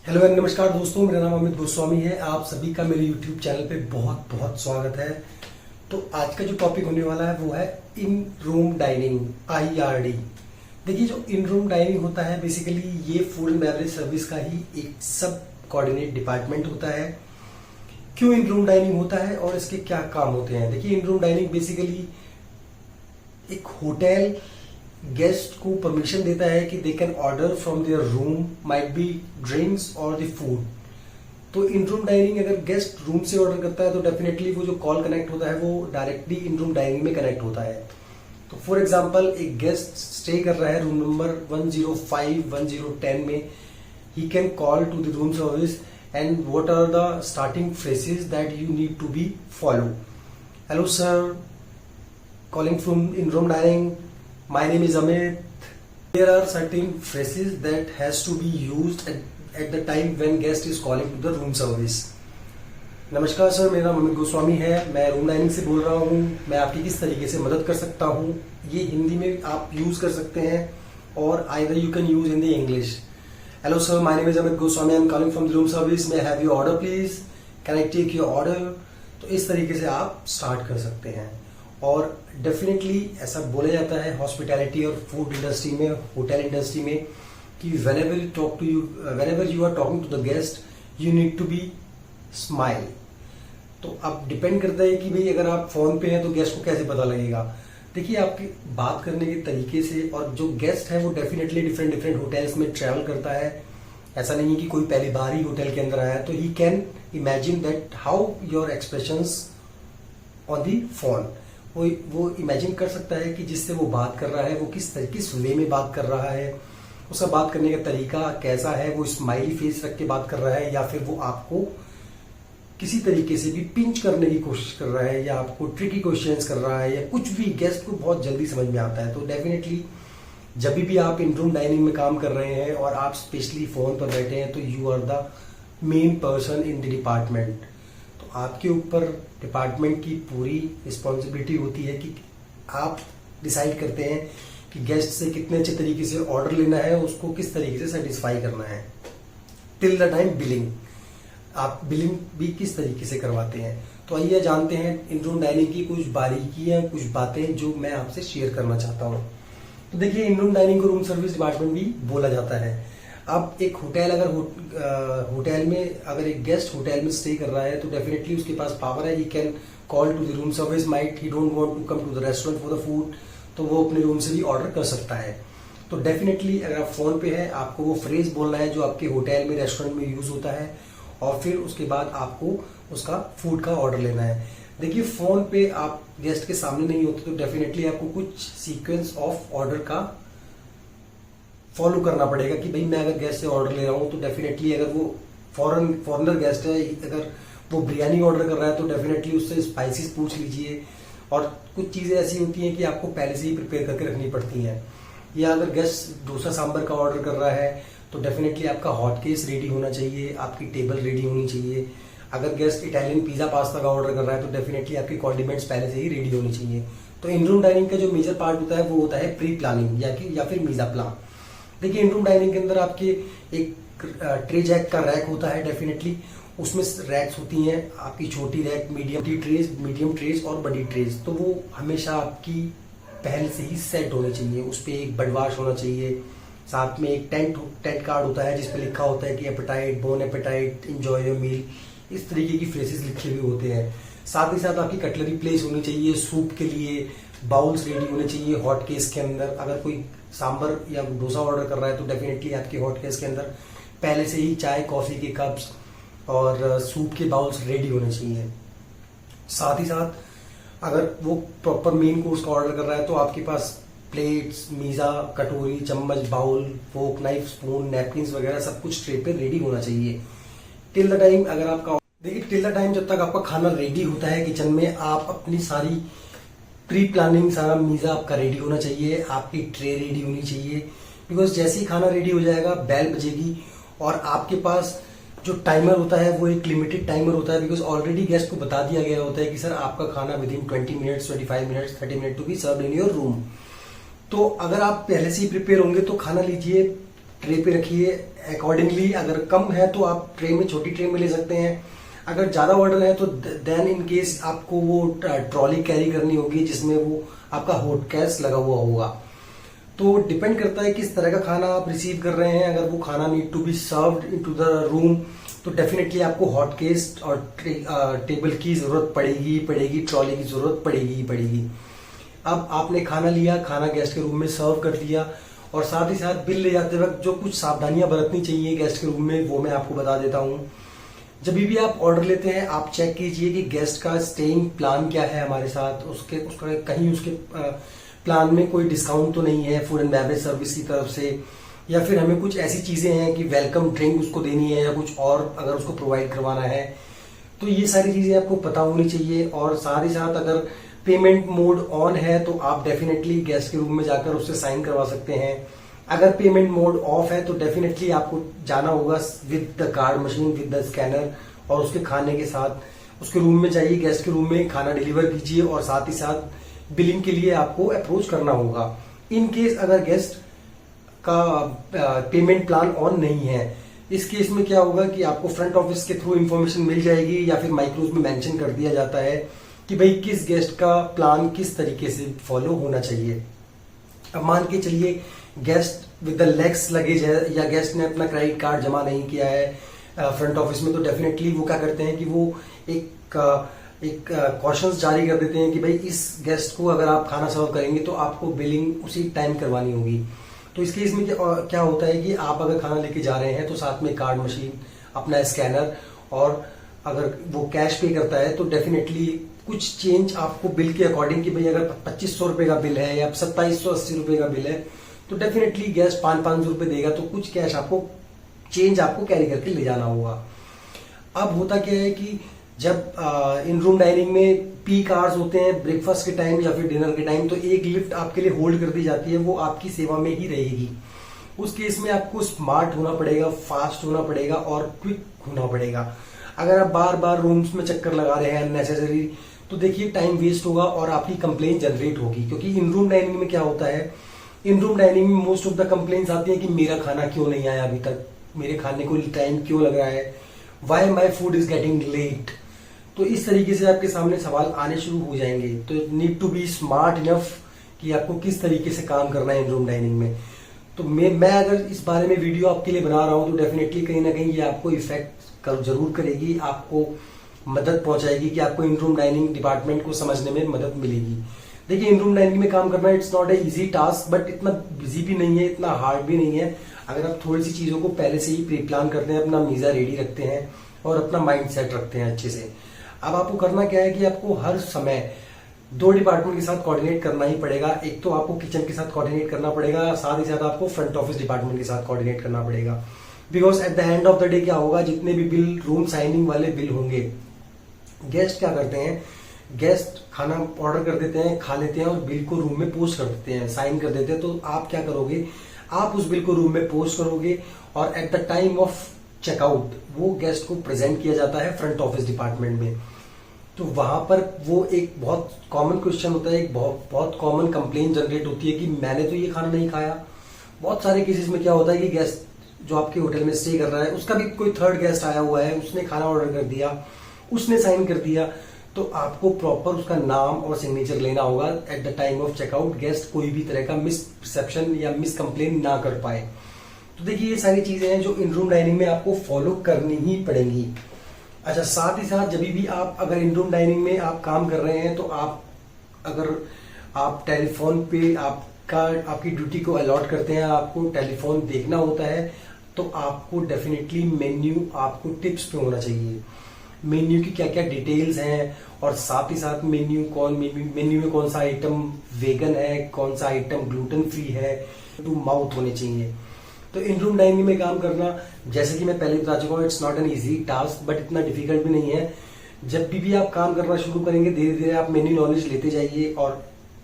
Hello and नमस्कार दोस्तों, मेरा नाम अमित गोस्वामी है। आप सभी का मेरे यूट्यूब चैनल पे बहुत बहुत स्वागत है। तो आज का जो टॉपिक होने वाला है वो है इन रूम डाइनिंग, IRD। देखिए, जो इन रूम डाइनिंग होता है बेसिकली ये फूड एंड बेवरेज सर्विस का ही एक सब कोऑर्डिनेट डिपार्टमेंट होता है। क्यों इन रूम डाइनिंग होता है और इसके क्या काम होते हैं? देखिए, इन रूम डाइनिंग बेसिकली एक होटल गेस्ट को परमिशन देता है कि they can order from their room, might be drinks और द फूड। तो इन रूम डाइनिंग अगर गेस्ट रूम से ऑर्डर करता है तो डेफिनेटली वो जो कॉल कनेक्ट होता है वो डायरेक्टली इन रूम डाइनिंग में कनेक्ट होता है। तो फॉर एग्जांपल, एक गेस्ट स्टे कर रहा है रूम नंबर 105, 1010 में, he can call to the room service and what are the starting phrases that you need to be follow. Hello sir, calling from in room dining, my name is Amit. There are certain phrases that has to be used at the time when guest is calling to the room service. नमस्कार sir, मेरा नाम अमित गोस्वामी है, मैं room dining से बोल रहा हूँ। मैं आपकी किस तरीके से मदद कर सकता हूँ? ये हिंदी में आप यूज कर सकते हैं और either you can use in the English. Hello sir, my name is Amit Goswami. I'm calling from the room service. May I have your order please? Can I take your order? तो इस तरीके से आप start कर सकते हैं। और definitely ऐसा बोला जाता है हॉस्पिटैलिटी और फूड इंडस्ट्री में, होटल इंडस्ट्री में, कि whenever you are talking to the guest, you need to be smile। तो अब डिपेंड करता है कि भाई अगर आप फोन पे हैं तो गेस्ट को कैसे पता लगेगा। देखिए, आपकी बात करने के तरीके से, और जो गेस्ट है वो डेफिनेटली डिफरेंट डिफरेंट होटल्स में ट्रैवल करता है। ऐसा नहीं है कि कोई पहली बार ही होटल के अंदर आया है, तो he can imagine that how your expressions on the phone. वो इमेजिन कर सकता है कि जिससे वो बात कर रहा है वो किस वे में बात कर रहा है, उसका बात करने का तरीका कैसा है, वो स्माइली फेस रख के बात कर रहा है या फिर वो आपको किसी तरीके से भी पिंच करने की कोशिश कर रहा है या आपको ट्रिकी क्वेश्चंस कर रहा है या कुछ भी। गेस्ट को बहुत जल्दी समझ में आता है। तो डेफिनेटली जब भी आप इन रूम डाइनिंग में काम कर रहे हैं और आप स्पेशली फोन पर बैठे हैं तो you are the main person in the department. तो आपके ऊपर डिपार्टमेंट की पूरी रिस्पॉन्सिबिलिटी होती है कि आप डिसाइड करते हैं कि गेस्ट से कितने अच्छे तरीके से ऑर्डर लेना है, उसको किस तरीके से सेटिस्फाई करना है। टिल द टाइम बिलिंग, आप बिलिंग भी किस तरीके से करवाते हैं। तो आइए जानते हैं इन रूम डाइनिंग की कुछ बारीकियां, कुछ बातें जो मैं आपसे शेयर करना चाहता हूँ। तो देखिए, इन रूम डाइनिंग को रूम सर्विस डिपार्टमेंट भी बोला जाता है। अब एक होटल होटल में अगर एक गेस्ट होटल में स्टे कर रहा है तो डेफिनेटली उसके पास पावर है, he can call to the room service, might he don't want to come to the restaurant for the food, तो वो अपने रूम से भी ऑर्डर कर सकता है। तो डेफिनेटली अगर आप फोन पे है, आपको वो फ्रेज बोलना है जो आपके होटल में, रेस्टोरेंट में यूज होता है, और फिर उसके बाद आपको उसका फूड का ऑर्डर लेना है। देखिए, फोन पे आप गेस्ट के सामने नहीं होते तो डेफिनेटली आपको कुछ सीक्वेंस ऑफ ऑर्डर का फॉलो करना पड़ेगा कि भाई मैं अगर गेस्ट से ऑर्डर ले रहा हूं तो डेफिनेटली अगर वो फॉरेनर गेस्ट है, अगर वो बिरयानी ऑर्डर कर रहा है तो डेफिनेटली उससे स्पाइसेस पूछ लीजिए। और कुछ चीजें ऐसी होती हैं कि आपको पहले से ही प्रिपेयर करके रखनी पड़ती हैं। या अगर गेस्ट डोसा सांभर का ऑर्डर कर रहा है तो डेफिनेटली आपका हॉट केस रेडी होना चाहिए, आपकी टेबल रेडी होनी चाहिए। अगर गेस्ट इटालियन पिज्जा पास्ता का ऑर्डर कर रहा है तो डेफिनेटली आपके कॉन्डिमेंट्स पहले से ही रेडी होनी चाहिए। तो इन रूम डाइनिंग का जो मेजर पार्ट होता है वो होता है प्री प्लानिंग या फिर मीजा प्लान। देखिए, इन रूम डाइनिंग के अंदर आपके एक ट्रे जैक का रैक होता है, डेफिनेटली उसमें रैक्स होती हैं आपकी, छोटी रैक, मीडियम ट्रेज और बड़ी ट्रेज। तो वो हमेशा आपकी पहले से ही सेट होनी चाहिए। उस पर एक बडवाश होना चाहिए, साथ में एक टेंट कार्ड होता है जिसपे लिखा होता है कि appetite, bon appetite, enjoy your meal, इस तरीके की फ्रेजेस लिखे हुए होते हैं। साथ ही साथ आपकी कटलरी प्लेस होनी चाहिए, सूप के लिए बाउल्स रेडी होने चाहिए हॉट केस के अंदर। अगर कोई सांबर या डोसा ऑर्डर कर रहा है तो डेफिनेटली आपके हॉट केस के अंदर पहले से ही चाय कॉफी के कप्स और सूप के बाउल्स रेडी होने चाहिए। साथ ही साथ अगर वो प्रॉपर मेन कोर्स का ऑर्डर कर रहा है तो आपके पास प्लेट्स, मीजा, कटोरी, चम्मच, बाउल, फोक, नाइफ, स्पून, नैपकिन वगैरह सब कुछ ट्रे पे रेडी होना चाहिए। टिल द टाइम अगर आपका देखिए, टिल द टाइम जब तक आपका खाना रेडी होता है किचन में, आप अपनी सारी प्री प्लानिंग, सारा मीजा आपका रेडी होना चाहिए, आपकी ट्रे रेडी होनी चाहिए। बिकॉज जैसे ही खाना रेडी हो जाएगा बेल बजेगी और आपके पास जो टाइमर होता है वो एक लिमिटेड टाइमर होता है। बिकॉज ऑलरेडी गेस्ट को बता दिया गया होता है कि सर आपका खाना within 20 minutes, 25 minutes, 30 minute to be served in your room. तो अगर आप पहले से ही प्रिपेयर होंगे तो खाना लीजिए, ट्रे पे रखिए अकॉर्डिंगली। अगर कम है तो आप ट्रे में, छोटी ट्रे में ले सकते हैं। अगर ज्यादा ऑर्डर है तो देन इन केस आपको वो ट्रॉली कैरी करनी होगी जिसमें वो आपका हॉट केस लगा हुआ होगा। तो डिपेंड करता है किस तरह का खाना आप रिसीव कर रहे हैं। अगर वो खाना need to be served into the room तो डेफिनेटली आपको हॉट केस और टेबल की जरूरत पड़ेगी, ट्रॉली की जरूरत पड़ेगी। अब आपने खाना लिया, खाना गेस्ट के रूम में सर्व कर दिया, और साथ ही साथ बिल ले जाते वक्त जो कुछ सावधानियां बरतनी चाहिए गेस्ट के रूम में वो मैं आपको बता देता हूं। जब भी आप ऑर्डर लेते हैं आप चेक कीजिए कि गेस्ट का स्टेइंग प्लान क्या है हमारे साथ, उसका कहीं उसके प्लान में कोई डिस्काउंट तो नहीं है फूड एंड बेवरेज सर्विस की तरफ से, या फिर हमें कुछ ऐसी चीजें हैं कि वेलकम ड्रिंक उसको देनी है या कुछ और अगर उसको प्रोवाइड करवाना है। तो ये सारी चीजें आपको पता होनी चाहिए। और साथ ही साथ अगर पेमेंट मोड ऑन है तो आप डेफिनेटली गेस्ट के रूम में जाकर उससे साइन करवा सकते हैं। अगर पेमेंट मोड ऑफ है तो डेफिनेटली आपको जाना होगा with the card machine, with the scanner, और उसके खाने के साथ उसके रूम में जाइए, गेस्ट के रूम में खाना डिलीवर कीजिए, और साथ ही साथ बिलिंग के लिए आपको अप्रोच करना होगा। इन केस अगर गेस्ट का पेमेंट प्लान ऑन नहीं है, इस केस में क्या होगा कि आपको फ्रंट ऑफिस के थ्रू इंफॉर्मेशन मिल जाएगी, या फिर माइक्रोज में मेंशन कर दिया जाता है कि भाई किस गेस्ट का प्लान किस तरीके से फॉलो होना चाहिए। अब मान के चलिए guest with the legs luggage है, या गेस्ट ने अपना क्रेडिट कार्ड जमा नहीं किया है फ्रंट ऑफिस में, तो डेफिनेटली वो क्या करते हैं कि वो एक कॉशंस जारी कर देते हैं कि भाई इस गेस्ट को अगर आप खाना सर्व करेंगे तो आपको बिलिंग उसी टाइम करवानी होगी। तो इस केस में क्या होता है कि आप अगर खाना लेके जा रहे हैं तो साथ में कार्ड मशीन, अपना स्कैनर, और अगर वो कैश पे करता है तो डेफिनेटली कुछ चेंज आपको बिल के अकॉर्डिंग कि भाई अगर 2500 रुपए का बिल है या 2780 रुपए का बिल है तो डेफिनेटली गेस्ट 500 रुपए देगा, तो कुछ कैश आपको चेंज आपको कैरी करके ले जाना होगा। अब होता क्या है कि जब इन रूम डाइनिंग में पीक आवर्स होते हैं ब्रेकफास्ट के टाइम या फिर डिनर के टाइम, तो एक लिफ्ट आपके लिए होल्ड कर दी जाती है, वो आपकी सेवा में ही रहेगी। उस केस में आपको स्मार्ट होना पड़ेगा, फास्ट होना पड़ेगा और क्विक होना पड़ेगा। अगर आप बार बार रूम्स में चक्कर लगा रहे हैं अननेसेसरी, तो देखिए टाइम वेस्ट होगा और आपकी कंप्लेन जनरेट होगी। क्योंकि इन रूम डाइनिंग में क्या होता है, इन रूम डाइनिंग में मोस्ट ऑफ द कंप्लेन्स आती है कि मेरा खाना क्यों नहीं आया अभी तक, मेरे खाने को टाइम क्यों लग रहा है, why my food is getting late. तो इस तरीके से आपके सामने सवाल आने शुरू हो जाएंगे। तो need to be smart enough कि आपको किस तरीके से काम करना है इन रूम डाइनिंग में। तो मैं अगर इस बारे में वीडियो आपके लिए बना रहा हूं तो डेफिनेटली कहीं ना कहीं ये आपको इफेक्ट जरूर करेगी, आपको मदद पहुंचाएगी कि आपको इन रूम डाइनिंग डिपार्टमेंट को समझने में मदद मिलेगी। देखिए इन रूम डाइनिंग में काम करना it's not a easy task, but इतना बिजी भी नहीं है, इतना हार्ड भी नहीं है। अगर आप थोड़ी सी चीजों को पहले से ही प्री प्लान करते हैं, अपना मीजा रेडी रखते हैं और अपना माइंड सेट रखते हैं अच्छे से। अब आपको करना क्या है कि आपको हर समय 2 डिपार्टमेंट के साथ कोऑर्डिनेट करना ही पड़ेगा। एक तो आपको किचन के साथ कोऑर्डिनेट करना पड़ेगा, साथ ही साथ आपको फ्रंट ऑफिस डिपार्टमेंट के साथ कोऑर्डिनेट करना पड़ेगा। Because at the end of the day क्या होगा, जितने भी बिल, रूम साइनिंग वाले बिल होंगे, गेस्ट क्या करते हैं, गेस्ट खाना ऑर्डर कर देते हैं, खा लेते हैं और बिल को रूम में पोस्ट कर देते हैं, साइन कर देते हैं। तो आप क्या करोगे, आप उस बिल को रूम में पोस्ट करोगे और at the time of checkout वो गेस्ट को प्रेजेंट किया जाता है फ्रंट ऑफिस डिपार्टमेंट में। तो वहां पर वो एक बहुत कॉमन क्वेश्चन होता है, एक बहुत कॉमन कंप्लेन जनरेट होती है कि मैंने तो ये खाना नहीं खाया। बहुत सारे केसेस में क्या होता है कि गेस्ट जो आपके होटल में स्टे कर रहा है उसका भी कोई थर्ड गेस्ट आया हुआ है, उसने खाना ऑर्डर कर दिया, उसने साइन कर दिया, तो आपको प्रॉपर उसका नाम और सिग्नेचर लेना होगा at the time of checkout, guest कोई भी तरह का मिस परसेप्शन या मिस कंप्लेन ना कर पाए। तो देखिए ये सारी चीजें हैं जो इन रूम डाइनिंग में आपको फॉलो करनी ही पड़ेंगी। अच्छा, साथ ही साथ जब भी आप अगर इन रूम डाइनिंग में आप काम कर रहे हैं तो अगर आप टेलीफोन पे आपकी ड्यूटी को अलॉट करते हैं, आपको टेलीफोन देखना होता है, तो आपको डेफिनेटली मेन्यू आपको टिप्स पे होना चाहिए। मेन्यू की क्या क्या डिटेल्स हैं और साथ ही साथ मेन्यू में कौन सा आइटम वेगन है, कौन सा आइटम ग्लूटेन फ्री है, टू माउथ होने चाहिए। तो इन रूम डाइनिंग में काम करना, जैसे कि मैं पहले बता चुका हूँ, it's not an easy task, but इतना डिफिकल्ट भी नहीं है। जब भी आप काम करना शुरू करेंगे धीरे धीरे आप मेन्यू नॉलेज लेते जाइए और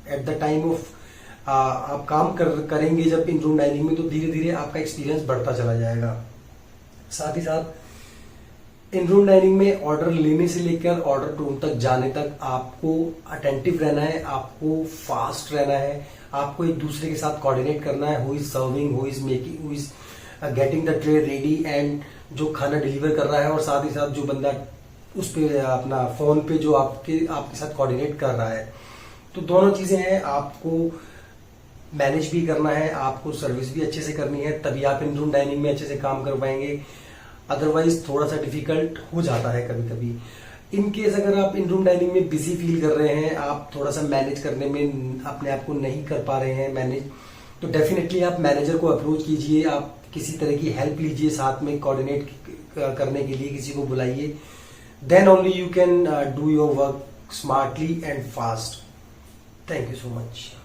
एट द टाइम ऑफ आप काम करेंगे जब इन रूम डाइनिंग में, तो धीरे धीरे आपका एक्सपीरियंस बढ़ता चला जाएगा। साथ ही साथ इन रूम डाइनिंग में ऑर्डर लेने से लेकर ऑर्डर रूम तक जाने तक आपको अटेंटिव रहना है, आपको फास्ट रहना है, आपको एक दूसरे के साथ कोऑर्डिनेट करना है, who is serving, who is making, who is getting the tray ready and जो खाना डिलीवर कर रहा है, और साथ ही साथ जो बंदा उस पे अपना फोन पे जो आपके साथ कोऑर्डिनेट कर रहा है। तो दोनों चीजें हैं, आपको मैनेज भी करना है, आपको सर्विस भी अच्छे से करनी है, तभी आप इन रूम डाइनिंग में अच्छे से काम कर पाएंगे। अदरवाइज थोड़ा सा डिफिकल्ट हो जाता है कभी कभी। इन केस अगर आप इन रूम डाइनिंग में बिजी फील कर रहे हैं, आप थोड़ा सा मैनेज करने में अपने आप को नहीं कर पा रहे हैं मैनेज, तो डेफिनेटली आप मैनेजर को अप्रोच कीजिए, आप किसी तरह की हेल्प लीजिए, साथ में कोऑर्डिनेट करने के लिए किसी को बुलाइए। Then only you can do your work smartly and fast. Thank you so much.